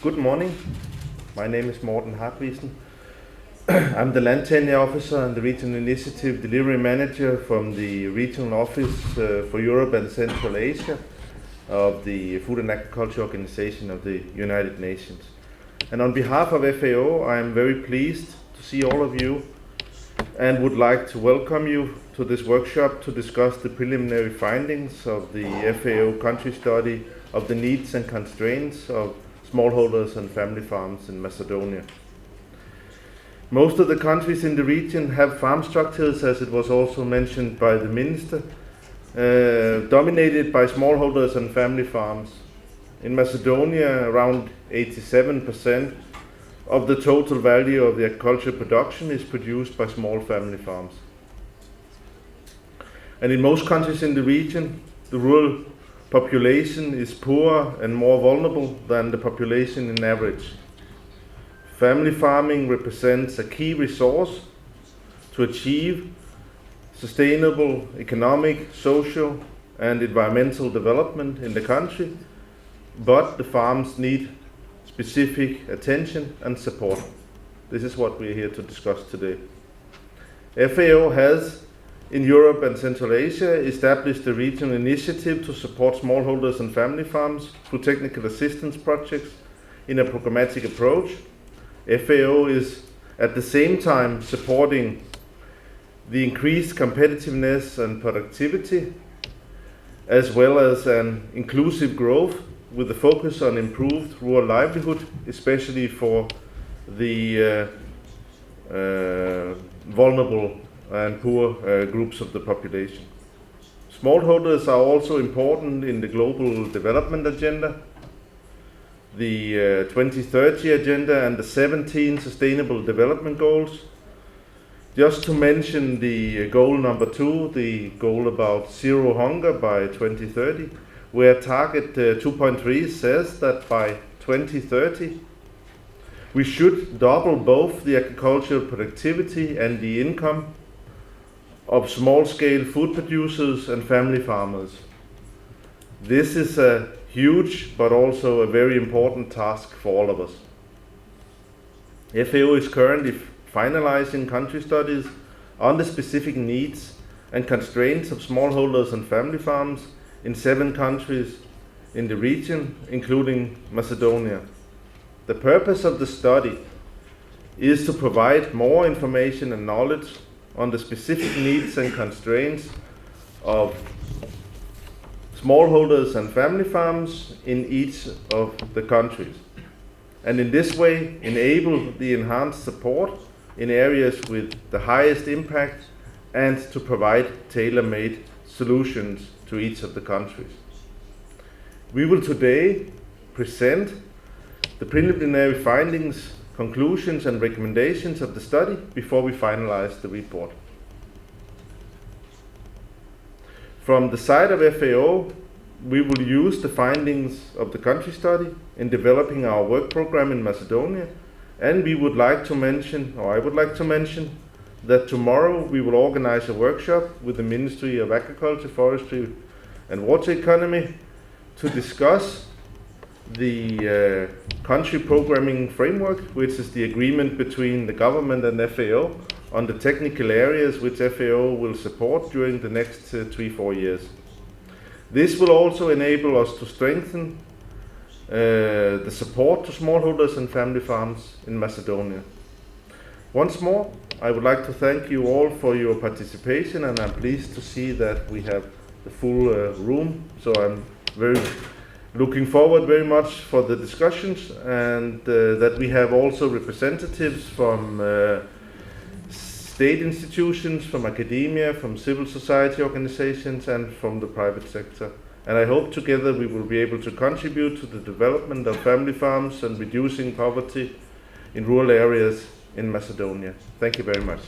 Good morning. My name is Morten Hartvigsen. I'm the Land Tenure Officer and the Regional Initiative Delivery Manager from the Regional Office for Europe and Central Asia of the Food and Agriculture Organization of the United Nations. And on behalf of FAO, I am very pleased to see all of you and would like to welcome you to this workshop to discuss the preliminary findings of the FAO country study of the needs and constraints of smallholders and family farms in Macedonia. Most of the countries in the region have farm structures, as it was also mentioned by the minister, dominated by smallholders and family farms. In Macedonia, around 87% of the total value of the agricultural production is produced by small family farms. And in most countries in the region, the rural population is poorer and more vulnerable than the population in average. Family farming represents a key resource to achieve sustainable economic, social, and environmental development in the country, but the farms need specific attention and support. This is what we're here to discuss today. FAO has, in Europe and Central Asia, established a regional initiative to support smallholders and family farms through technical assistance projects in a programmatic approach. FAO is at the same time supporting the increased competitiveness and productivity, as well as an inclusive growth with a focus on improved rural livelihood, especially for the vulnerable and poor groups of the population. Smallholders are also important in the global development agenda, the 2030 agenda and the 17 sustainable development goals. Just to mention the goal number 2, the goal about zero hunger by 2030, where target 2.3 says that by 2030 we should double both the agricultural productivity and the income of small-scale food producers and family farmers. This is a huge but also a very important task for all of us. FAO is currently finalizing country studies on the specific needs and constraints of smallholders and family farms in 7 countries in the region, including Macedonia. The purpose of the study is to provide more information and knowledge on the specific needs and constraints of smallholders and family farms in each of the countries, and in this way enable the enhanced support in areas with the highest impact and to provide tailor-made solutions to each of the countries. We will today present the preliminary findings, conclusions and recommendations of the study before we finalize the report. From the side of FAO, we will use the findings of the country study in developing our work program in Macedonia, and I would like to mention that tomorrow we will organize a workshop with the Ministry of Agriculture, Forestry and Water Economy to discuss the country programming framework, which is the agreement between the government and FAO on the technical areas which FAO will support during the next 3-4 years. This will also enable us to strengthen the support to smallholders and family farms in Macedonia. Once more, I would like to thank you all for your participation, and I'm pleased to see that we have the full room, so I'm very looking forward very much for the discussions, and that we have also representatives from state institutions, from academia, from civil society organizations, and from the private sector. And I hope together we will be able to contribute to the development of family farms and reducing poverty in rural areas in Macedonia. Thank you very much.